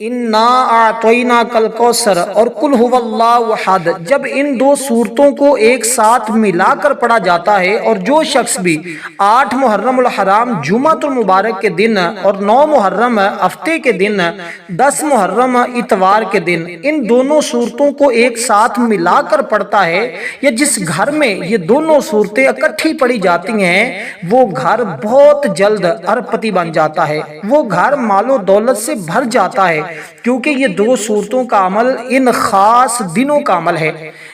انا اعطیناک الکوثر اور قل هو اللہ احد، جب ان دو صورتوں کو ایک ساتھ ملا کر پڑھا جاتا ہے، اور جو شخص بھی 8 محرم الحرام جمعۃ المبارک کے دن اور 9 محرم ہفتے کے دن 10 محرم اتوار کے دن ان دونوں صورتوں کو ایک ساتھ ملا کر پڑھتا ہے، یا جس گھر میں یہ دونوں صورتیں اکٹھی پڑھی جاتی ہیں وہ گھر بہت جلد ارپتی بن جاتا ہے، وہ گھر مال و دولت سے بھر جاتا ہے، کیونکہ یہ دو صورتوں کا عمل ان خاص دنوں کا عمل ہے۔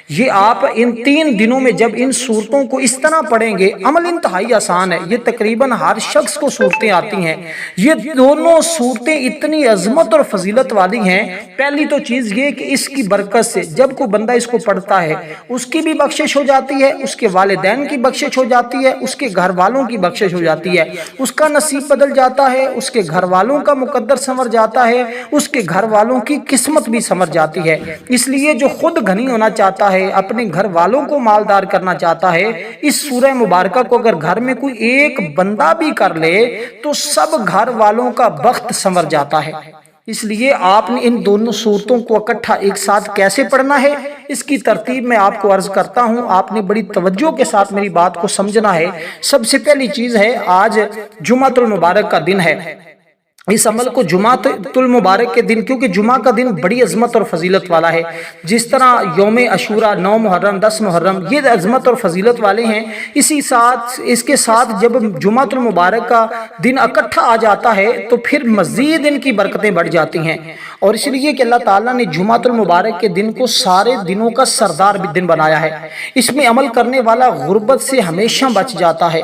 یہ آپ ان 3 دنوں میں جب ان صورتوں کو اس طرح پڑھیں گے، عمل انتہائی آسان ہے، یہ تقریباً ہر شخص کو صورتیں آتی ہیں۔ یہ دونوں صورتیں اتنی عظمت اور فضیلت والی ہیں، پہلی تو چیز یہ کہ اس کی برکت سے جب کوئی بندہ اس کو پڑھتا ہے اس کی بھی بخشش ہو جاتی ہے، اس کے والدین کی بخشش ہو جاتی ہے، اس کے گھر والوں کی بخشش ہو جاتی ہے، اس کا نصیب بدل جاتا ہے، اس کے گھر والوں کا مقدر سنور جاتا ہے، اس کے گھر والوں کی قسمت بھی سنور جاتی ہے۔ اس لیے جو خود غنی ہونا چاہتا ہے، اپنے گھر والوں کو مالدار کرنا چاہتا ہے، اس سورہ مبارکہ کو اگر گھر میں کوئی ایک بندہ بھی کر لے تو سب گھر والوں کا بخت سنور جاتا ہے۔ اس لیے آپ نے ان دونوں صورتوں کو اکٹھا ایک ساتھ کیسے پڑھنا ہے، اس کی ترتیب میں آپ کو عرض کرتا ہوں، آپ نے بڑی توجہ کے ساتھ میری بات کو سمجھنا ہے۔ سب سے پہلی چیز ہے، آج جمعۃ المبارک کا دن ہے، اس عمل کو جمعۃ المبارک کے دن، کیونکہ جمعہ کا دن بڑی عظمت اور فضیلت والا ہے، جس طرح یوم عاشوراء 9 محرم 10 محرم یہ عظمت اور فضیلت والے ہیں، اس کے ساتھ جب جمعۃ المبارک کا دن اکٹھا آ جاتا ہے تو پھر مزید ان کی برکتیں بڑھ جاتی ہیں، اور اس لیے کہ اللہ تعالیٰ نے جمعۃ المبارک کے دن کو سارے دنوں کا سردار بھی دن بنایا ہے۔ اس میں عمل کرنے والا غربت سے ہمیشہ بچ جاتا ہے،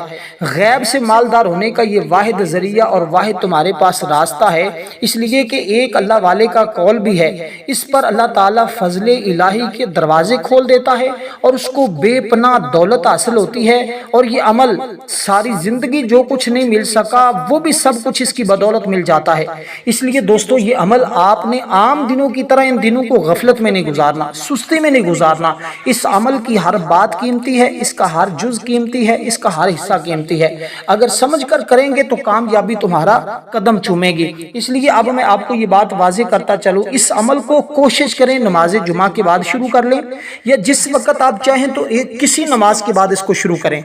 غیب سے مالدار ہونے کا یہ واحد ذریعہ اور واحد تمہارے پاس راستہ ہے، اس لیے کہ ایک اللہ والے کا قول بھی ہے، اس پر اللہ تعالیٰ فضل الہی کے دروازے کھول دیتا ہے اور اس کو بے پناہ دولت حاصل ہوتی ہے، اور یہ عمل ساری زندگی جو کچھ نہیں مل سکا وہ بھی سب کچھ اس کی بدولت مل جاتا ہے۔ اس لیے دوستو، یہ عمل آپ نے عام دنوں کی طرح ان دنوں کو غفلت میں نہیں گزارنا، سستی میں نہیں گزارنا۔ اس عمل کی ہر بات قیمتی ہے، اس کا ہر جز قیمتی ہے، اس کا ہر حصہ قیمتی ہے، اگر سمجھ کر کریں گے تو کامیابی تمہارا قدم چومے گی۔ اس لیے اب میں آپ کو یہ بات واضح کرتا چلوں، اس عمل کو کوشش کریں نماز جمعہ کے بعد شروع کر لیں، یا جس وقت آپ چاہیں تو کسی نماز کے بعد اس کو شروع کریں،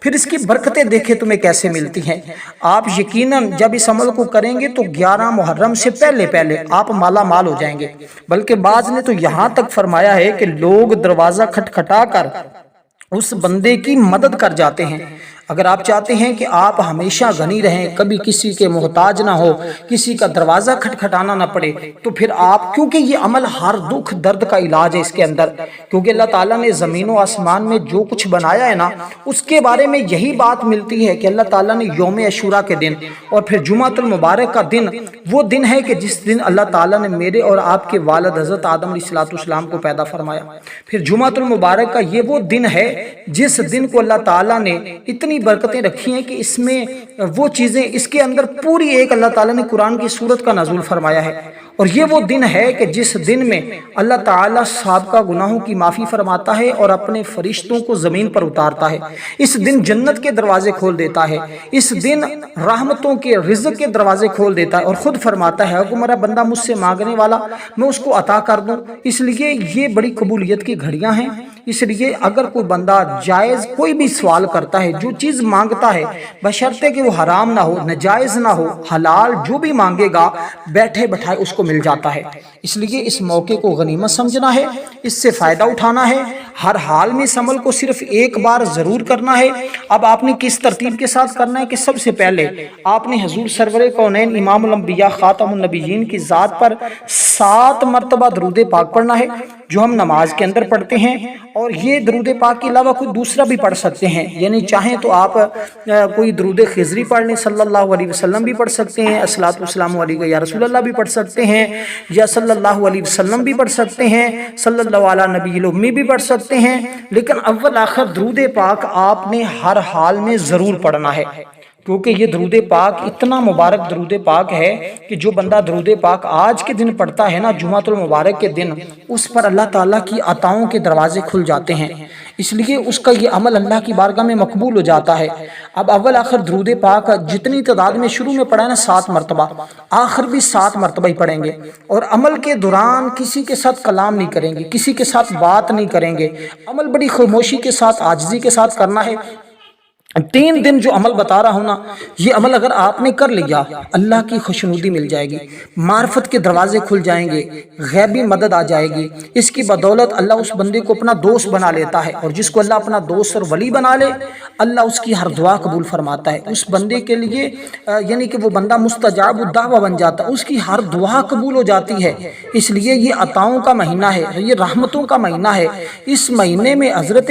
پھر اس کی برکتیں دیکھیں تمہیں کیسے ملتی ہیں۔ آپ یقیناً جب اس عمل کو کریں گے تو 11 محرم سے پہلے آپ مالا مال ہو جائیں گے، بلکہ بعض نے تو یہاں تک فرمایا ہے کہ لوگ دروازہ کھٹکھٹا کر اس بندے کی مدد کر جاتے ہیں۔ اگر آپ چاہتے ہیں کہ آپ ہمیشہ غنی رہیں، کبھی کسی کے محتاج نہ ہو، کسی کا دروازہ کھٹکھٹانا نہ پڑے، تو پھر آپ، کیونکہ یہ عمل ہر دکھ درد کا علاج ہے اس کے اندر، کیونکہ اللہ تعالیٰ نے زمین و آسمان میں جو کچھ بنایا ہے نا، اس کے بارے میں یہی بات ملتی ہے کہ اللہ تعالیٰ نے یوم عاشوراء کے دن اور پھر جمعۃ المبارک کا دن وہ دن ہے کہ جس دن اللہ تعالیٰ نے میرے اور آپ کے والد حضرت آدم علیہ السلام کو پیدا فرمایا۔ پھر جمعۃ المبارک کا یہ وہ دن ہے جس دن کو اللہ تعالیٰ نے اتنی برکتیں رکھی ہیں کہ اس میں وہ چیزیں، اس کے اندر پوری ایک اللہ تعالیٰ نے قرآن کی سورت کا نزول فرمایا ہے، اور یہ وہ دن ہے کہ جس دن میں اللہ تعالیٰ سابقہ گناہوں کی معافی فرماتا ہے اور اپنے فرشتوں کو زمین پر اتارتا ہے۔ اس دن جنت کے دروازے کھول دیتا ہے، اس دن رحمتوں کے رزق کے دروازے کھول دیتا ہے، اور خود فرماتا ہے کہ میرا بندہ مجھ سے مانگنے والا میں اس کو عطا کر دوں۔ اس لیے یہ بڑی قبولیت کی گھڑیاں ہیں۔ اس لیے اگر کوئی بندہ جائز کوئی بھی سوال کرتا ہے، جو چیز مانگتا ہے، بشرطے کہ وہ حرام نہ ہو، ناجائز نہ ہو، حلال جو بھی مانگے گا بیٹھے بٹھائے اس کو مل جاتا ہے۔ اس لیے اس موقع کو غنیمت سمجھنا ہے، اس سے فائدہ اٹھانا ہے، ہر حال میں اس عمل کو صرف ایک بار ضرور کرنا ہے۔ اب آپ نے کس ترتیب کے ساتھ کرنا ہے کہ سب سے پہلے آپ نے حضور سرور کونین امام الانبیاء خاتم النبیین کی ذات پر 7 مرتبہ درود پاک پڑھنا ہے، جو ہم نماز کے اندر پڑھتے ہیں، اور یہ درود پاک کے علاوہ کوئی دوسرا بھی پڑھ سکتے ہیں، یعنی چاہیں تو آپ کوئی درود خضری پڑھ لیں، صلی اللہ علیہ وسلم بھی پڑھ سکتے ہیں، الصلاۃ والسلام علیک یا رسول اللہ بھی پڑھ سکتے ہیں، یا صلی اللہ علیہ وسلم بھی پڑھ سکتے ہیں، صلی اللہ علی نبی الامی بھی پڑھ سکتے ہیں، لیکن اول آخر درود پاک آپ نے ہر حال میں ضرور پڑھنا ہے۔ کیونکہ یہ درود پاک اتنا مبارک درود پاک ہے کہ جو بندہ درود پاک آج کے دن پڑھتا ہے نا، جمعۃ المبارک کے دن، اس پر اللہ تعالیٰ کی عطاؤں کے دروازے کھل جاتے ہیں، اس لیے اس کا یہ عمل اللہ کی بارگاہ میں مقبول ہو جاتا ہے۔ اب اول آخر درود پاک جتنی تعداد میں شروع میں پڑھا ہے نا 7 مرتبہ، آخر بھی 7 مرتبہ ہی پڑھیں گے، اور عمل کے دوران کسی کے ساتھ کلام نہیں کریں گے، کسی کے ساتھ بات نہیں کریں گے، عمل بڑی خاموشی کے ساتھ، عاجزی کے ساتھ کرنا ہے۔ 3 دن جو عمل بتا رہا ہوں نا، یہ عمل اگر آپ نے کر لیا، اللہ کی خوشنودی مل جائے گی، معرفت کے دروازے کھل جائیں گے، غیبی مدد آ جائے گی، اس کی بدولت اللہ اس بندے کو اپنا دوست بنا لیتا ہے، اور جس کو اللہ اپنا دوست اور ولی بنا لے، اللہ اس کی ہر دعا قبول فرماتا ہے، اس بندے کے لیے یعنی کہ وہ بندہ مستجاب الدعوہ بن جاتا ہے، اس کی ہر دعا قبول ہو جاتی ہے۔ اس لیے یہ عطاؤں کا مہینہ ہے، یہ رحمتوں کا مہینہ ہے۔ اس مہینے میں حضرت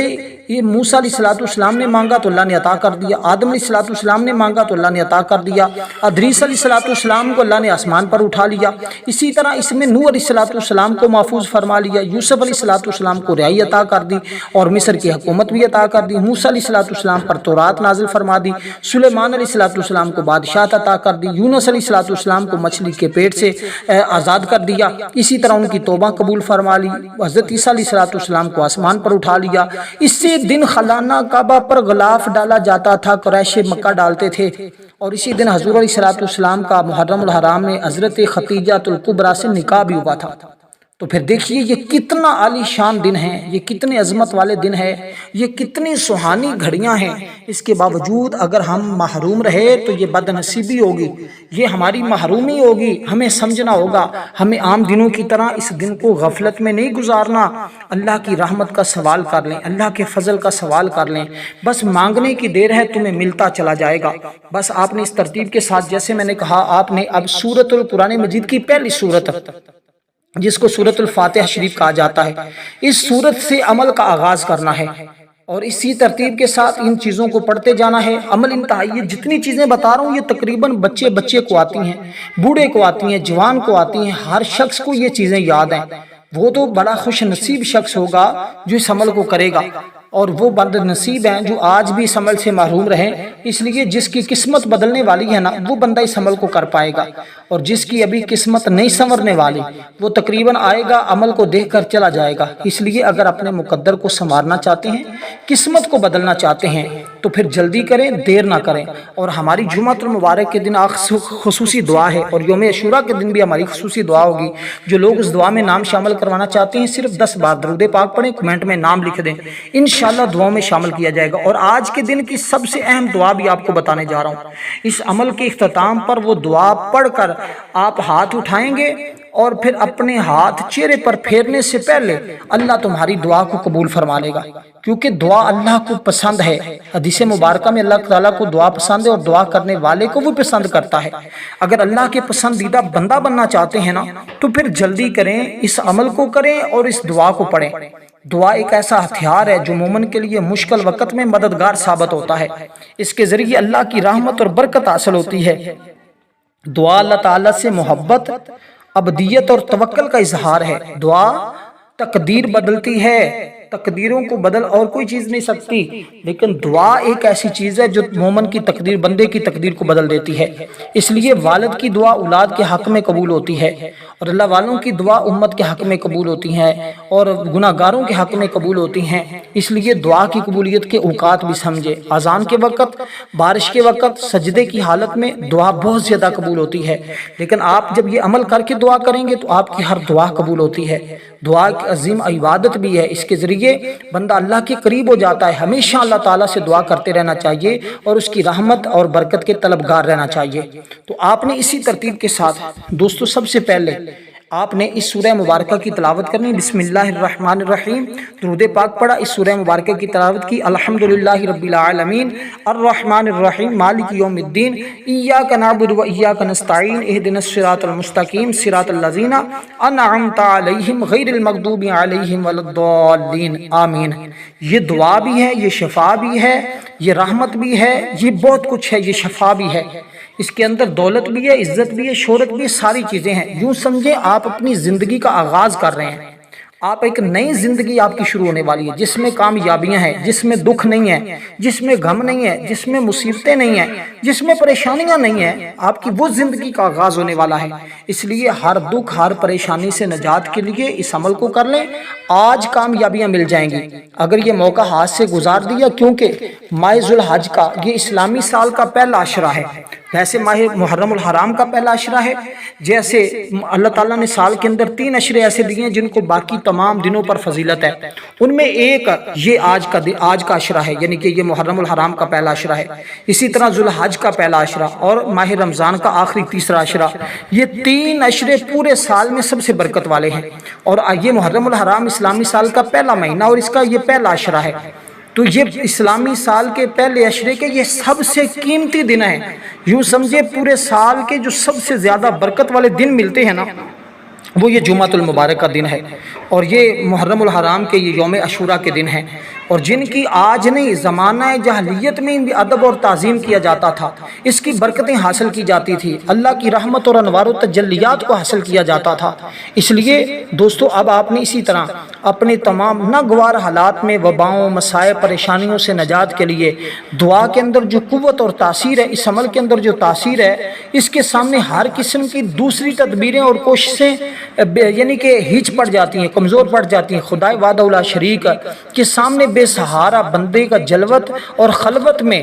موسیٰ علیہ السلام نے مانگا تو اللہ نے عطا کر دیا، آدم علیہ السلام نے مانگا تو اللہ نے عطا کر دیا، ادریس علیہ السلام کو اللہ نے آسمان پر اٹھا لیا، اسی طرح اس میں نوح علیہ السلام کو محفوظ فرما لیا، یوسف علیہ السلام کو رہائی عطا کر دی اور مصر کی حکومت بھی عطا کر دی، موسیٰ علیہ السلام پر تورات نازل فرما دی، سلیمان علیہ السلام کو بادشاہت عطا کر دی، یونس علیہ السلام کو مچھلی کے پیٹ سے آزاد کر دیا، اسی طرح ان کی توبہ قبول فرما لی، حضرت عیسیٰ علیہ السلام کو آسمان پر اٹھا لیا۔ اسی دن خلانہ کعبہ پر غلاف ڈالا جاتا تھا، قریش مکہ ڈالتے تھے، اور اسی دن حضور علیہ السلام کا محرم الحرام میں حضرت خدیجہ الکبریٰ سے نکاح بھی ہوا تھا۔ تو پھر دیکھیے یہ کتنا عالی شان دن ہے، یہ کتنے عظمت والے دن ہے، یہ کتنی سہانی گھڑیاں ہیں، اس کے باوجود اگر ہم محروم رہے تو یہ بد نصیبی ہوگی، یہ ہماری محرومی ہوگی۔ ہمیں سمجھنا ہوگا، ہمیں عام دنوں کی طرح اس دن کو غفلت میں نہیں گزارنا، اللہ کی رحمت کا سوال کر لیں، اللہ کے فضل کا سوال کر لیں، بس مانگنے کی دیر ہے، تمہیں ملتا چلا جائے گا۔ بس آپ نے اس ترتیب کے ساتھ، جیسے میں نے کہا، آپ نے اب سورۃ القرآن مجید کی پہلی سورت جس کو سورۃ الفاتحہ شریف کہا جاتا ہے، اس سورت سے عمل کا آغاز کرنا ہے، اور اسی ترتیب کے ساتھ ان چیزوں کو پڑھتے جانا ہے۔ عمل انتہائی، یہ جتنی چیزیں بتا رہا ہوں یہ تقریباً بچے کو آتی ہیں، بوڑھے کو آتی ہیں، جوان کو آتی ہیں، ہر شخص کو یہ چیزیں یاد ہیں۔ وہ تو بڑا خوش نصیب شخص ہوگا جو اس عمل کو کرے گا، اور وہ بد نصیب ہیں جو آج بھی اس عمل سے محروم رہیں۔ اس لیے جس کی قسمت بدلنے والی ہے نا، وہ بندہ اس عمل کو کر پائے گا، اور جس کی ابھی قسمت نہیں سنورنے والی، وہ تقریباً آئے گا، عمل کو دیکھ کر چلا جائے گا۔ اس لیے اگر اپنے مقدر کو سنوارنا چاہتے ہیں، قسمت کو بدلنا چاہتے ہیں، تو پھر جلدی کریں، دیر نہ کریں۔ اور ہماری جمعۃ المبارک کے دن خصوصی دعا ہے، اور یوم عاشوراء کے دن بھی ہماری خصوصی دعا ہوگی۔ جو لوگ اس دعا میں نام شامل کروانا چاہتے ہیں، صرف 10 بار درود پاک پڑھیں، کمنٹ میں نام لکھ دیں، انشاءاللہ دعاؤں میں شامل کیا جائے گا۔ اور آج کے دن کی سب سے اہم دعا بھی آپ کو بتانے جا رہا ہوں۔ اس عمل کے اختتام پر وہ دعا پڑھ کر آپ ہاتھ اٹھائیں گے، اور پھر اپنے ہاتھ چہرے پر پھیرنے سے پہلے اللہ تمہاری دعا کو قبول فرما لے گا، کیونکہ دعا اللہ کو پسند ہے۔ حدیث مبارکہ میں اللہ تعالیٰ کو دعا پسند ہے، اور دعا کرنے والے کو وہ پسند کرتا ہے۔ اگر اللہ کے پسندیدہ بندہ بننا چاہتے ہیں نا، تو پھر جلدی کریں، اس عمل کو کریں اور اس دعا کو پڑھیں۔ دعا ایک ایسا ہتھیار ہے جو مومن کے لیے مشکل وقت میں مددگار ثابت ہوتا ہے، اس کے ذریعے اللہ کی رحمت اور برکت حاصل ہوتی ہے۔ دعا اللہ تعالیٰ سے محبت، عبدیت اور توکل کا اظہار ہے۔ دعا تقدیر بدلتی ہے، تقدیروں کو بدل اور کوئی چیز نہیں سکتی، لیکن دعا ایک ایسی چیز ہے جو مومن کی تقدیر، بندے کی تقدیر کو بدل دیتی ہے۔ اس لیے والد کی دعا اولاد کے حق میں قبول ہوتی ہے، اور اللہ والوں کی دعا امت کے حق میں قبول ہوتی ہیں، اور گناہ گاروں کے حق میں قبول ہوتی ہیں۔ اس لیے دعا کی قبولیت کے اوقات بھی سمجھے۔ اذان کے وقت، بارش کے وقت، سجدے کی حالت میں دعا بہت زیادہ قبول ہوتی ہے، لیکن آپ جب یہ عمل کر کے دعا کریں گے تو آپ کی ہر دعا قبول ہوتی ہے۔ دعا ایک عظیم عبادت بھی ہے، اس کے ذریعے بندہ اللہ کے قریب ہو جاتا ہے۔ ہمیشہ اللہ تعالیٰ سے دعا کرتے رہنا چاہیے، اور اس کی رحمت اور برکت کے طلبگار رہنا چاہیے۔ تو آپ نے اسی ترتیب کے ساتھ دوستو سب سے پہلے آپ نے اس سورہ مبارکہ کی تلاوت کرنی، بسم اللہ الرحمن الرحیم، درود پاک پڑھا، اس سورہ مبارکہ کی تلاوت کی، الحمدللہ رب العالمین الرحمن الرحیم مالک یوم الدین ایاک نعبد و ایاک نستعین اہدنا الصراط المستقیم صراط الذین انعمت علیہم غیر المغضوب علیہم ولا الضالین آمین۔ یہ دعا بھی ہے، یہ شفا بھی ہے، یہ رحمت بھی ہے، یہ بہت کچھ ہے، یہ شفا بھی ہے، اس کے اندر دولت بھی ہے، عزت بھی ہے، شہرت بھی ہے، ساری چیزیں ہیں۔ یوں سمجھیں آپ اپنی زندگی کا آغاز کر رہے ہیں، آپ ایک نئی زندگی آپ کی شروع ہونے والی ہے، جس میں کامیابیاں ہیں، جس میں دکھ نہیں ہے، جس میں غم نہیں ہے، جس میں مصیبتیں نہیں ہیں، جس میں پریشانیاں نہیں ہیں، آپ کی وہ زندگی کا آغاز ہونے والا ہے۔ اس لیے ہر دکھ ہر پریشانی سے نجات کے لیے اس عمل کو کر لیں، آج کامیابیاں مل جائیں گی۔ اگر یہ موقع ہاتھ سے گزار دیا، کیونکہ ماہ ذوالحج کا یہ اسلامی سال کا پہلا عشرہ ہے، ویسے ماہ محرم الحرام کا پہلا عشرہ ہے، جیسے اللہ تعالیٰ نے سال کے اندر 3 عشرے ایسے دیے ہیں جن کو باقی تمام دنوں پر فضیلت ہے، ان میں ایک یہ آج کا عشرہ ہے، یعنی کہ یہ محرم الحرام کا پہلا عشرہ ہے۔ اسی طرح ذوالحج کا پہلا عشرہ اور ماہ رمضان کا آخری تیسرا عشرہ، یہ 3 عشرے پورے سال میں سب سے برکت والے ہیں، اور یہ محرم الحرام اسلامی سال کا پہلا مہینہ اور اس کا یہ پہلا عشرہ ہے۔ تو یہ اسلامی سال کے پہلے عشرے کے یہ سب سے قیمتی دن ہیں، یوں سمجھے پورے سال کے جو سب سے زیادہ برکت والے دن ملتے ہیں نا، وہ یہ جمعۃ المبارک کا دن ہے، اور یہ محرم الحرام کے یہ یوم عاشوراء کے دن ہیں، اور جن کی آج نہیں زمانہ جاہلیت میں بھی ادب اور تعظیم کیا جاتا تھا، اس کی برکتیں حاصل کی جاتی تھی، اللہ کی رحمت اور انوار و تجلیات کو حاصل کیا جاتا تھا۔ اس لیے دوستو اب آپ نے اسی طرح اپنے تمام ناگوار حالات میں وباؤں، مسائب، پریشانیوں سے نجات کے لیے دعا کے اندر جو قوت اور تاثیر ہے، اس عمل کے اندر جو تاثیر ہے، اس کے سامنے ہر قسم کی دوسری تدبیریں اور کوششیں یعنی کہ ہچ پڑ جاتی ہیں، کمزور پڑ جاتی ہیں۔ خدائے وحدہ لا شریک کے سامنے بے سہارا بندے کا جلوت اور خلوت میں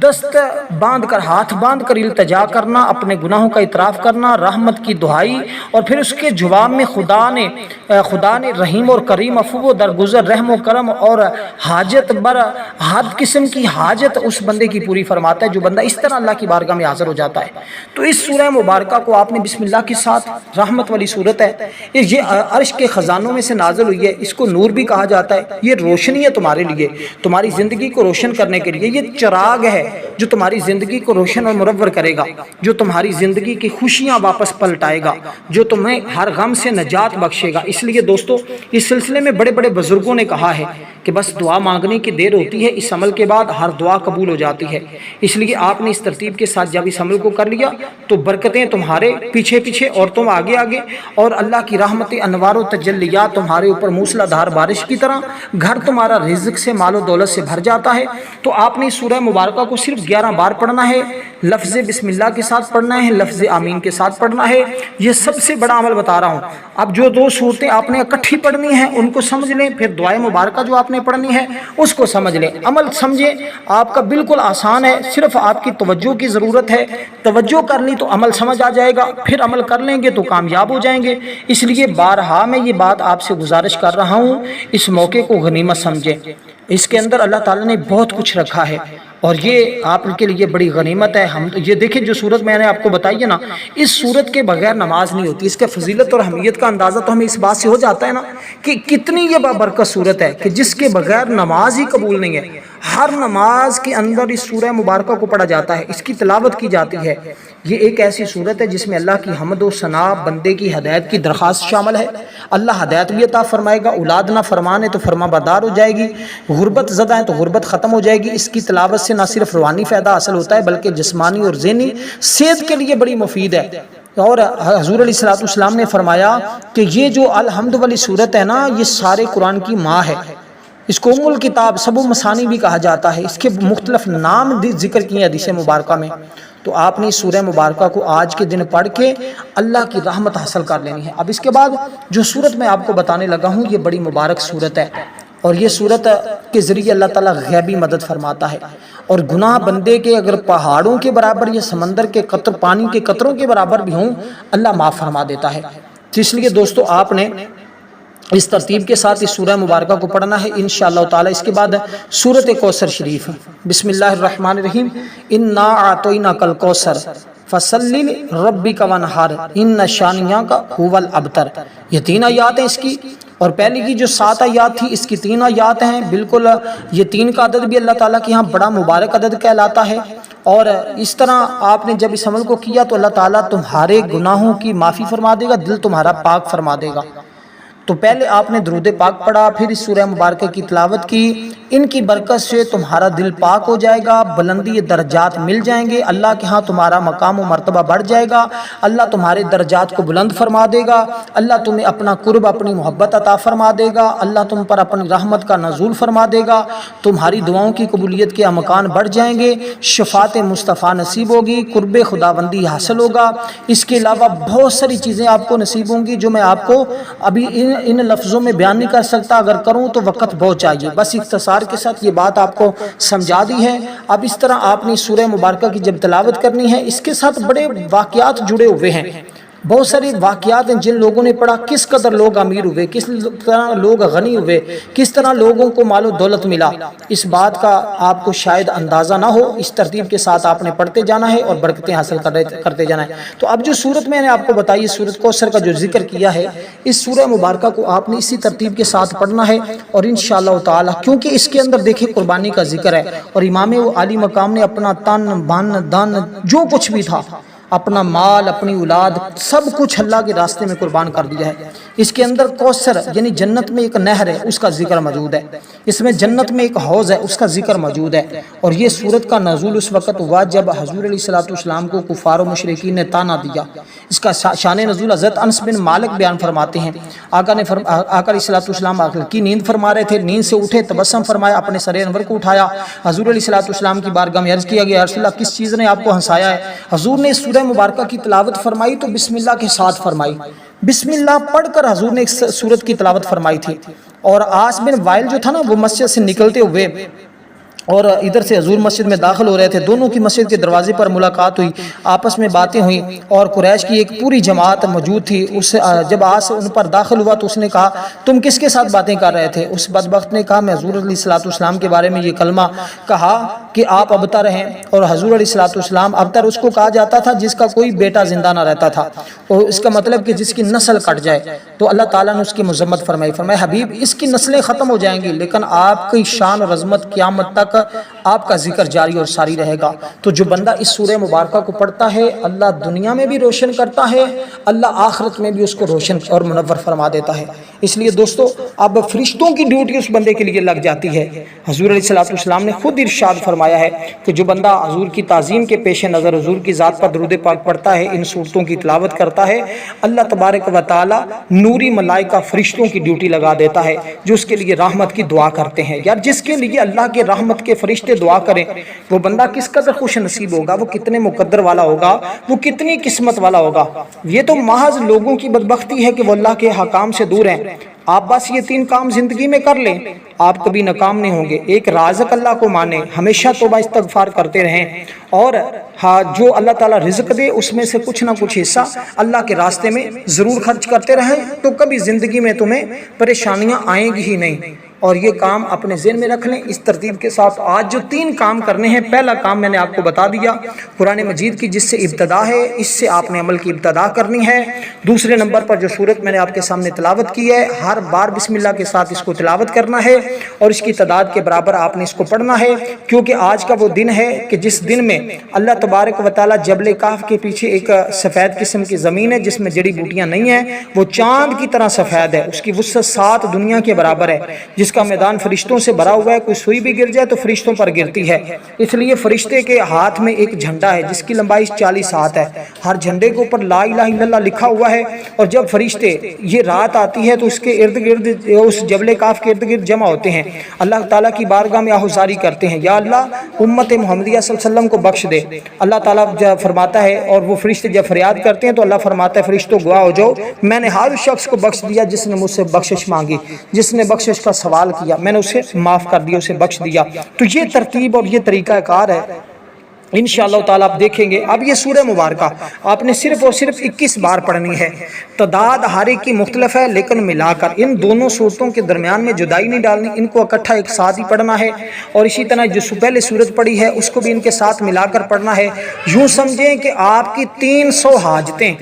دست باندھ کر، ہاتھ باندھ کر التجا کرنا، اپنے گناہوں کا اعتراف کرنا، رحمت کی دعائی، اور پھر اس کے جواب میں خدا نے رحیم اور کریم، عفو و درگزر، رحم و کرم اور حاجت بر ہر قسم کی حاجت اس بندے کی پوری فرماتا ہے جو بندہ اس طرح اللہ کی بارگاہ میں حاضر ہو جاتا ہے۔ تو اس سورہ مبارکہ کو آپ نے بسم اللہ کے ساتھ، رحمت والی صورت ہے، یہ عرش کے خزانوں میں سے نازل ہوئی ہے، اس کو نور بھی کہا جاتا ہے، یہ روشنی ہے تمہارے لیے، تمہاری زندگی کو روشن کرنے کے لیے، یہ چراغ ہے جو تمہاری زندگی کو روشن اور منور کرے گا، جو تمہاری زندگی کی خوشیاں واپس پلٹائے گا، جو تمہیں ہر غم سے نجات بخشے گا۔ اس لیے دوستو اس سلسلے میں بڑے بڑے بزرگوں نے کہا ہے کہ بس دعا مانگنے کی دیر ہوتی ہے، اس عمل کے بعد ہر دعا قبول ہو جاتی ہے۔ اس لیے آپ نے اس ترتیب کے ساتھ جب اس عمل کو کر لیا تو برکتیں تمہارے پیچھے پیچھے اور تم آگے آگے، اور اللہ کی رحمت انوار و تجلیات تمہارے اوپر موسلا دھار بارش کی طرح، گھر تمہارا رزق سے، مال و دولت سے بھر جاتا ہے۔ تو آپ نے سورہ مبارکہ کو صرف 11 بار پڑھنا ہے، لفظ بسم اللہ کے ساتھ پڑھنا ہے، لفظ آمین کے ساتھ پڑھنا ہے۔ یہ سب سے بڑا عمل بتا رہا ہوں۔ اب جو 2 صورتیں آپ نے اکٹھی پڑھنی ہیں ان کو سمجھ لیں، پھر دعائے مبارکہ جو آپ نے پڑھنی ہے اس کو سمجھ لیں، عمل سمجھیں، آپ کا بالکل آسان ہے، صرف آپ کی توجہ کی ضرورت ہے، توجہ کر لی تو عمل سمجھ آ جائے گا، پھر عمل کر لیں گے تو کامیاب ہو جائیں گے۔ اس لیے بارہا میں یہ بات آپ سے گزارش کر رہا ہوں، اس موقع کو غنیمت سمجھیں، اس کے اندر اللہ تعالیٰ نے بہت کچھ رکھا ہے، اور یہ آپ کے لیے بڑی غنیمت ہے۔ ہم یہ دیکھیں جو صورت میں نے آپ کو بتائی ہے نا، اس صورت کے بغیر نماز نہیں ہوتی۔ اس کے فضیلت اور اہمیت کا اندازہ تو ہمیں اس بات سے ہو جاتا ہے نا کہ کتنی یہ بابرکت صورت ہے کہ جس کے بغیر نماز ہی قبول نہیں ہے۔ ہر نماز کے اندر اس سورہ مبارکہ کو پڑھا جاتا ہے، اس کی تلاوت کی جاتی ہے۔ یہ ایک ایسی صورت ہے جس میں اللہ کی حمد و ثنا، بندے کی ہدایت کی درخواست شامل ہے۔ اللہ ہدایت بھی عطا فرمائے گا، اولاد نہ فرمان ہے تو فرما بردار ہو جائے گی، غربت زدہ ہے تو غربت ختم ہو جائے گی۔ اس کی تلاوت سے نہ صرف روحانی فائدہ حاصل ہوتا ہے بلکہ جسمانی اور ذہنی صحت کے لیے بڑی مفید ہے۔ اور حضور علیہ الصلوۃ والسلام نے فرمایا کہ یہ جو الحمد والی صورت ہے نا، یہ سارے قرآن کی ماں ہے۔ اس کو ام الکتاب، سب مسانی بھی کہا جاتا ہے، اس کے مختلف نام ذکر کیے ہیں حدیث مبارکہ میں۔ تو آپ نے سورہ مبارکہ کو آج کے دن پڑھ کے اللہ کی رحمت حاصل کر لینی ہے۔ اب اس کے بعد جو صورت میں آپ کو بتانے لگا ہوں یہ بڑی مبارک صورت ہے، اور یہ صورت کے ذریعے اللہ تعالیٰ غیبی مدد فرماتا ہے، اور گناہ بندے کے اگر پہاڑوں کے برابر یا سمندر کے قطر، پانی کے قطروں کے برابر بھی ہوں، اللہ معاف فرما دیتا ہے۔ تو اس لیے دوستو آپ نے اس ترتیب کے ساتھ اس سورہ مبارکہ کو پڑھنا ہے انشاءاللہ تعالی۔ اس کے بعد سورۃ کوثر شریف، بسم اللہ الرحمن الرحیم، انا اعطیناک الکوثر فصلی لربک وانحر ان شانئک ھو الابتر۔ یہ 3 آیات ہیں اس کی، اور پہلی کی جو 7 آیات تھی اس کی 3 آیات ہیں۔ بالکل یہ 3 کا عدد بھی اللہ تعالیٰ کے یہاں بڑا مبارک عدد کہلاتا ہے، اور اس طرح آپ نے جب اس عمل کو کیا تو اللہ تعالیٰ تمہارے گناہوں کی معافی فرما دے گا، دل تمہارا پاک فرما دے گا۔ تو پہلے آپ نے درود پاک پڑھا، پھر اس سورہ مبارکہ کی تلاوت کی، ان کی برکت سے تمہارا دل پاک ہو جائے گا، بلندی درجات مل جائیں گے، اللہ کے ہاں تمہارا مقام و مرتبہ بڑھ جائے گا، اللہ تمہارے درجات کو بلند فرما دے گا، اللہ تمہیں اپنا قرب اپنی محبت عطا فرما دے گا، اللہ تم پر اپنی رحمت کا نزول فرما دے گا، تمہاری دعاؤں کی قبولیت کے امکان بڑھ جائیں گے، شفاعت مصطفیٰ نصیب ہوگی، قرب خداوندی حاصل ہوگا، اس کے علاوہ بہت ساری چیزیں آپ کو نصیب ہوں گی جو میں آپ کو ابھی ان لفظوں میں بیان نہیں کر سکتا، اگر کروں تو وقت بہت چاہیے، بس اختصار کے ساتھ یہ بات آپ کو سمجھا دی ہے۔ اب اس طرح آپ نے سورہ مبارکہ کی جب تلاوت کرنی ہے، اس کے ساتھ بڑے واقعات جڑے ہوئے ہیں، بہت ساری واقعات ہیں جن لوگوں نے پڑھا کس قدر لوگ امیر ہوئے، کس طرح لوگ غنی ہوئے، کس طرح لوگوں کو مال و دولت ملا، اس بات کا آپ کو شاید اندازہ نہ ہو، اس ترتیب کے ساتھ آپ نے پڑھتے جانا ہے اور برکتیں حاصل کرتے جانا ہے۔ تو اب جو صورت میں نے آپ کو بتائی، سورۃ کوثر کا جو ذکر کیا ہے، اس سورہ مبارکہ کو آپ نے اسی ترتیب کے ساتھ پڑھنا ہے، اور انشاءاللہ تعالی کیونکہ اس کے اندر دیکھیں قربانی کا ذکر ہے، اور امام عالی مقام نے اپنا تن من دن جو کچھ بھی تھا، اپنا مال، اپنی اولاد، سب کچھ اللہ کے راستے میں قربان کر دیا ہے۔ اس کے اندر کوثر یعنی جنت میں ایک نہر ہے، اس کا ذکر موجود ہے، اس میں جنت میں ایک حوض ہے، اس کا ذکر موجود ہے، اور یہ سورت کا نزول اس وقت ہوا جب حضور علیہ السلام کو کفار و مشرکین نے طعنہ دیا۔ اس کا شان نزول حضرت انس بن مالک بیان فرماتے ہیں، آقا علیہ السلام کی نیند فرما رہے تھے، نیند سے اٹھے، تبسم فرمایا، اپنے سر انور کو اٹھایا، حضور علیہ السلام کی بارگاہ میں عرض کیا گیا، یا رسول اللہ کس چیز نے آپ کو ہنسایا ہے؟ حضور نے سورہ مبارکہ کی تلاوت فرمائی تو بسم اللہ کے ساتھ فرمائی، بسم اللہ پڑھ کر حضور نے ایک سورت کی تلاوت فرمائی تھی، اور عاص بن وائل جو تھا نا، وہ مسجد سے نکلتے ہوئے اور ادھر سے حضور مسجد میں داخل ہو رہے تھے، دونوں کی مسجد کے دروازے پر ملاقات ہوئی، آپس میں باتیں ہوئیں، اور قریش کی ایک پوری جماعت موجود تھی۔ جب آس ان پر داخل ہوا تو اس نے کہا تم کس کے ساتھ باتیں کر رہے تھے؟ اس بدبخت نے کہا میں حضور علیہ السلام کے بارے میں یہ کلمہ کہا کہ آپ ابتر ہیں، اور حضور علیہ السلام ابتر اس کو کہا جاتا تھا جس کا کوئی بیٹا زندہ نہ رہتا تھا، اور اس کا مطلب کہ جس کی نسل کٹ جائے، تو اللہ تعالیٰ نے اس کی مذمت فرمائی، فرمایا حبیب اس کی نسلیں ختم ہو جائیں گی لیکن آپ کی شان اور عظمت قیامت تک آپ کا ذکر جاری اور ساری رہے گا۔ تو جو بندہ اس سورہ مبارکہ کو پڑھتا ہے، اللہ دنیا میں بھی روشن کرتا ہے، اللہ آخرت میں بھی اس کو روشن اور منور فرما دیتا ہے۔ اس لیے دوستو اب فرشتوں کی ڈیوٹی اس بندے کے لیے لگ جاتی ہے۔ حضور علیہ السلام نے خود ارشاد فرمایا ہے کہ جو بندہ حضور کی تعظیم کے پیش نظر حضور کی ذات پر درود پاک پڑھتا ہے، ان صورتوں کی تلاوت کرتا ہے، اللہ تبارک و تعالی نوری ملائکہ فرشتوں کی ڈیوٹی لگا دیتا ہے جو اس کے لیے رحمت کی دعا کرتے ہیں۔ یار جس کے لیے اللہ کے رحمت کے فرشتے دعا کریں، وہ بندہ کس قدر خوش نصیب ہوگا، وہ کتنے مقدر والا ہوگا، وہ کتنی قسمت والا ہوگا۔ یہ تو محض لوگوں کی بدبختی ہے کہ وہ اللہ کے حکام سے دور ہیں۔ آپ بس یہ 3 کام زندگی میں کر لیں، آپ کبھی ناکام نہیں ہوں گے۔ ایک، رازق اللہ کو مانیں، ہمیشہ توبہ استغفار کرتے رہیں، اور جو اللہ تعالیٰ رزق دے اس میں سے کچھ نہ کچھ حصہ اللہ کے راستے میں ضرور خرچ کرتے رہیں، تو کبھی زندگی میں تمہیں پریشانیاں آئیں گی ہی نہیں۔ اور یہ کام اپنے ذہن میں رکھ لیں اس ترتیب کے ساتھ۔ آج جو 3 کام کرنے ہیں، پہلا کام میں نے آپ کو بتا دیا، قرآن مجید کی جس سے ابتدا ہے اس سے آپ نے عمل کی ابتدا کرنی ہے۔ دوسرے نمبر پر جو سورت میں نے آپ کے سامنے تلاوت کی ہے، ہر بار بسم اللہ کے ساتھ اس کو تلاوت کرنا ہے، اور اس کی تعداد کے برابر آپ نے اس کو پڑھنا ہے، کیونکہ آج کا وہ دن ہے کہ جس دن میں اللہ تبارک و تعالیٰ جبل کاف کے پیچھے ایک سفید قسم کی زمین ہے جس میں جڑی بوٹیاں نہیں ہیں، وہ چاند کی طرح سفید ہے، اس کی وسعت 7 دنیا کے برابر ہے، جس کا میدان فرشتوں سے بھرا ہوا ہے، کوئی سوئی بھی گر جائے تو فرشتوں پر گرتی ہے۔ اس لیے فرشتے کے ہاتھ میں ایک جھنڈا ہے جس کی لمبائی 40 ہاتھ ہے، ہر جھنڈے کے اوپر لا الہ الا اللہ لکھا ہوا ہے، اور جب فرشتے یہ رات آتی ہے تو اس کے ارد گرد اس جبل کاف کے ارد گرد جمع ہوتے ہیں، اللہ تعالیٰ کی بارگاہ میں آہوزاری کرتے ہیں، یا اللہ امت محمدیہ صلی اللہ علیہ وسلم کو بخش دے۔ اللہ تعالیٰ جب فرماتا ہے، اور وہ فرشتے جب فریاد کرتے ہیں تو اللہ فرماتا ہے فرشتوں گواہ ہو جاؤ، میں نے ہر شخص کو بخش دیا جس نے مجھ سے بخشش مانگی، جس نے بخشش کا سوال کیا، میں نے اسے معاف کر دیا، اسے بخش دیا۔ تو یہ ترتیب اور یہ طریقہ کار ہے، انشاءاللہ تعالیٰ آپ دیکھیں گے۔ اب یہ سورہ مبارکہ آپ نے صرف اور صرف 21 بار پڑھنی ہے، تعداد ہر ایک کی مختلف ہے، لیکن ملا کر ان دونوں صورتوں کے درمیان میں جدائی نہیں ڈالنی، ان کو اکٹھا ایک ساتھ ہی پڑھنا ہے، اور اسی طرح جو پہلے سورت پڑھی ہے اس کو بھی ان کے ساتھ ملا کر پڑھنا ہے۔ یوں سمجھیں کہ آپ کی 300 حاجتیں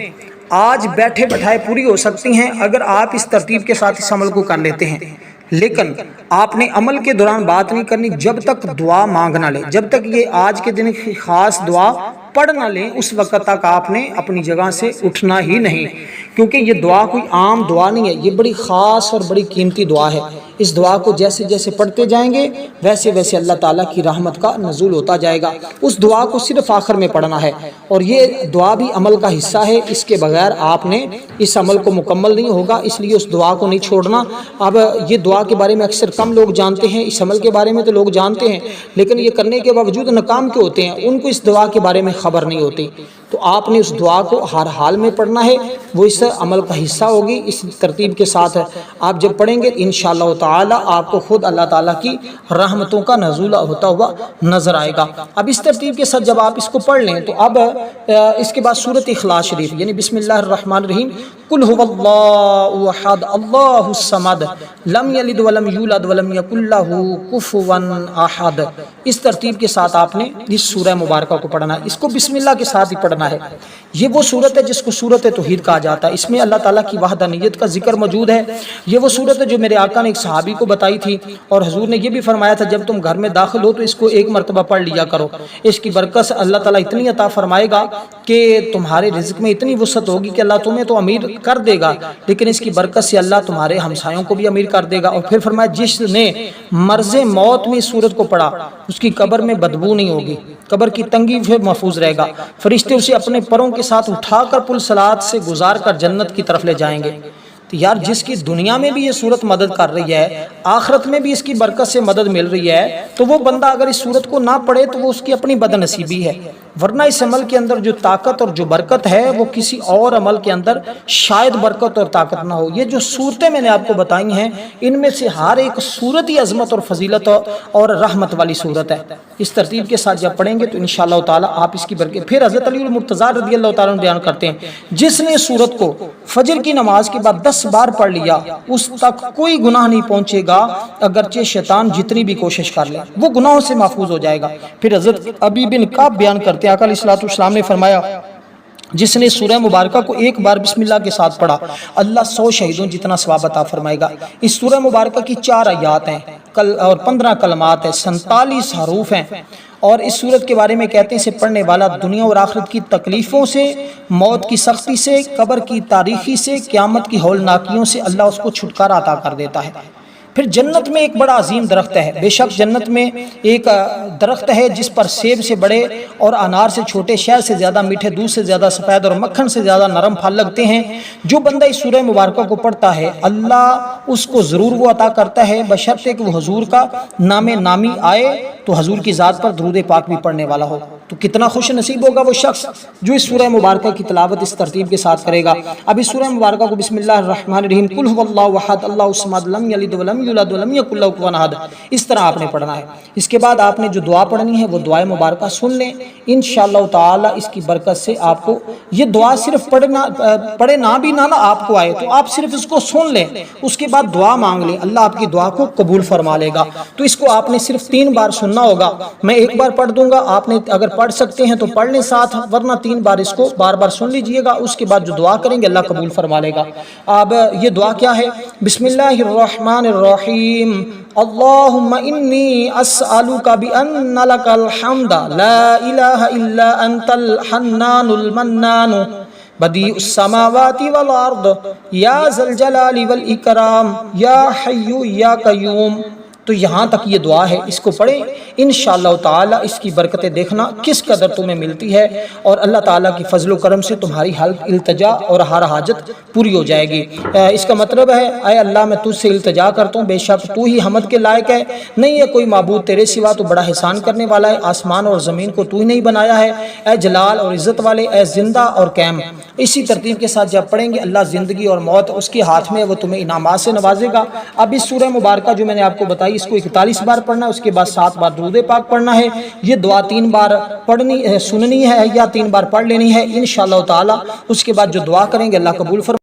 آج بیٹھے بٹھائے پوری ہو سکتی ہیں اگر آپ اس ترتیب کے ساتھ اس عمل کو کر لیتے ہیں۔ لیکن آپ نے عمل کے دوران بات نہیں کرنی جب تک دعا مانگ نہ لیں، جب تک یہ آج کے دن کی خاص دعا پڑھ نہ لیں، اس وقت تک آپ نے اپنی جگہ سے اٹھنا ہی نہیں، کیونکہ یہ دعا کوئی عام دعا نہیں ہے، یہ بڑی خاص اور بڑی قیمتی دعا ہے۔ اس دعا کو جیسے جیسے پڑھتے جائیں گے ویسے ویسے اللہ تعالیٰ کی رحمت کا نزول ہوتا جائے گا۔ اس دعا کو صرف آخر میں پڑھنا ہے، اور یہ دعا بھی عمل کا حصہ ہے، اس کے بغیر آپ نے اس عمل کو مکمل نہیں ہوگا، اس لیے اس دعا کو نہیں چھوڑنا۔ اب یہ دعا کے بارے میں اکثر کم لوگ جانتے ہیں، اس عمل کے بارے میں تو لوگ جانتے ہیں، لیکن یہ کرنے کے باوجود ناکام کیوں ہوتے ہیں؟ ان کو اس دعا کے بارے میں خبر نہیں ہوتی۔ تو آپ نے اس دعا کو ہر حال میں پڑھنا ہے، وہ اس عمل کا حصہ ہوگی۔ اس ترتیب کے ساتھ آپ جب پڑھیں گے انشاءاللہ تعالی آپ کو خود اللہ تعالیٰ کی رحمتوں کا نزول ہوتا ہوا نظر آئے گا۔ اب اس ترتیب کے ساتھ جب آپ اس کو پڑھ لیں تو اب اس کے بعد سورۃ اخلاص شریف یعنی بسم اللہ الرحمن الرحیم قل هو اللہ احد اللہ الصمد لم یلد ولم یولد ولم یکن لہ کفوا احد، اس ترتیب کے ساتھ آپ نے اس سورہ مبارکہ کو پڑھنا ہے۔ اس کو بسم اللہ کے ساتھ ہی پڑھنا ہے۔ یہ وہ سورت ہے جس کو سورۃ توحید کہا جاتا ہے، اس میں اللہ تعالیٰ کی وحدانیت کا ذکر موجود ہے۔ یہ وہ سورت ہے جو میرے آقا نے ایک صحابی کو بتائی تھی، اور حضور نے یہ بھی فرمایا تھا جب تم گھر میں داخل ہو تو اس کو ایک مرتبہ پڑھ لیا کرو، اس کی برکت سے اللہ تعالیٰ اتنی عطا فرمائے گا کہ تمہارے رزق میں اتنی وسعت ہوگی کہ اللہ تمہیں تو امیر کر دے گا، لیکن اس کی برکت سے اللہ تمہارے ہمسایوں کو بھی امیر کر دے گا۔ اور پھر فرمایا جس نے مرض موت میں اس سورت کو پڑھا اس کی قبر میں بدبو نہیں ہوگی، قبر کی تنگی سے محفوظ رہے گا، فرشتے اسے اپنے پروں کے ساتھ اٹھا کر پل صراط سے گزار کر جنت کی طرف لے جائیں گے۔ تو یار جس کی دنیا میں بھی یہ صورت مدد کر رہی ہے، آخرت میں بھی اس کی برکت سے مدد مل رہی ہے، تو وہ بندہ اگر اس صورت کو نہ پڑھے تو وہ اس کی اپنی بد نصیبی ہے، ورنہ اس عمل کے اندر جو طاقت اور جو برکت ہے وہ کسی اور عمل کے اندر شاید برکت اور طاقت نہ ہو۔ یہ جو صورتیں میں نے آپ کو بتائی ہیں ان میں سے ہر ایک صورت ہی عظمت اور فضیلت اور رحمت والی صورت ہے۔ اس ترتیب کے ساتھ جب پڑھیں گے تو انشاءاللہ تعالی آپ اس کی برکت۔ پھر حضرت علی المرتضیٰ رضی اللہ تعالیٰ عنہ بیان کرتے ہیں جس نے صورت کو فجر کی نماز کے بعد 10 بار پڑھ لیا اس تک کوئی گناہ نہیں پہنچے گا، اگرچہ شیطان جتنی بھی کوشش کر لے وہ گناہوں سے محفوظ ہو جائے گا۔ پھر حضرت ابی بن کعب بیان کرتے ہیں آقا علیہ الصلوۃ والسلام نے فرمایا جس نے سورہ مبارکہ کو ایک بار بسم اللہ کے ساتھ پڑھا اللہ 100 شہیدوں جتنا ثواب عطا فرمائے گا۔ اس سورہ مبارکہ کی 4 آیات ہیں اور 15 کلمات ہیں، 47 حروف ہیں، اور اس سورت کے بارے میں کہتے ہیں اسے پڑھنے والا دنیا اور آخرت کی تکلیفوں سے، موت کی سختی سے، قبر کی تاریکی سے، قیامت کی ہولناکیوں سے اللہ اس کو چھٹکارا عطا کر دیتا ہے۔ پھر جنت میں ایک بڑا عظیم درخت ہے، بے شک جنت میں ایک درخت ہے جس پر سیب سے بڑے اور انار سے چھوٹے، شہد سے زیادہ میٹھے، دودھ سے زیادہ سفید اور مکھن سے زیادہ نرم پھل لگتے ہیں۔ جو بندہ اس سورہ مبارکہ کو پڑھتا ہے اللہ اس کو ضرور وہ عطا کرتا ہے بشرطے کہ وہ حضور کا نام نامی آئے تو حضور کی ذات پر درود پاک بھی پڑھنے والا ہو۔ تو کتنا خوش نصیب ہوگا وہ شخص جو اس سورہ مبارکہ کی تلاوت اس ترتیب کے ساتھ کرے گا۔ اب اس سورہ مبارکہ کو بسم اللہ الرحمن الرحیم قل هو اللہ احد اللہ الصمد لم یلد ولم یولد ولم یکن لہ کفوا احد، اس طرح آپ نے پڑھنا ہے۔ اس کے بعد آپ نے جو دعا پڑھنی ہے وہ دعائے مبارکہ سن لیں، انشاءاللہ تعالی اس کی برکت سے آپ کو یہ دعا صرف پڑھے نہ بھی نہ آپ کو آئے تو آپ صرف اس کو سن لیں، اس کے بعد دعا مانگ لیں، اللہ آپ کی دعا کو قبول فرما لے گا۔ تو اس کو آپ نے صرف 3 بار سننا ہوگا، میں ایک بار پڑھ دوں گا، آپ نے اگر پڑھ سکتے ہیں تو پڑھ لیں ساتھ، ورنہ 3 بار اس کو بار بار سن لیجئے گا، اس کے بعد جو دعا کریں گے اللہ قبول فرما لے گا۔ اب یہ دعا کیا ہے؟ بسم اللہ الرحمن الرحیم اللہم انی اسألک بان لک الحمد لا الہ الا انت الحنان المنان بدیع السماوات والارض یا ذا الجلال والاکرام یا حی یا قیوم۔ تو یہاں تک یہ دعا ہے، اس کو پڑھیں انشاءاللہ تعالی اس کی برکتیں دیکھنا کس قدر تمہیں ملتی ہے، اور اللہ تعالیٰ کی فضل و کرم سے تمہاری ہر التجا اور ہر حاجت پوری ہو جائے گی۔ اس کا مطلب ہے اے اللہ میں تجھ سے التجا کرتا ہوں، بے شک تو ہی حمد کے لائق ہے، نہیں ہے کوئی معبود تیرے سوا، تو بڑا احسان کرنے والا ہے، آسمان اور زمین کو تو ہی نہیں بنایا ہے، اے جلال اور عزت والے، اے زندہ اور قائم۔ اسی ترتیب کے ساتھ جب پڑھیں گے اللہ زندگی اور موت اس کے ہاتھ میں، وہ تمہیں انعامات سے نوازے گا۔ اب اس سورہ مبارکہ جو میں نے آپ کو بتائی اس کو 41 بار پڑھنا ہے، اس کے بعد 7 بار درود پاک پڑھنا ہے۔ یہ دعا 3 بار سننی ہے یا 3 بار پڑھ لینی ہے انشاءاللہ تعالی۔ اس کے بعد جو دعا کریں گے اللہ قبول فرمائے۔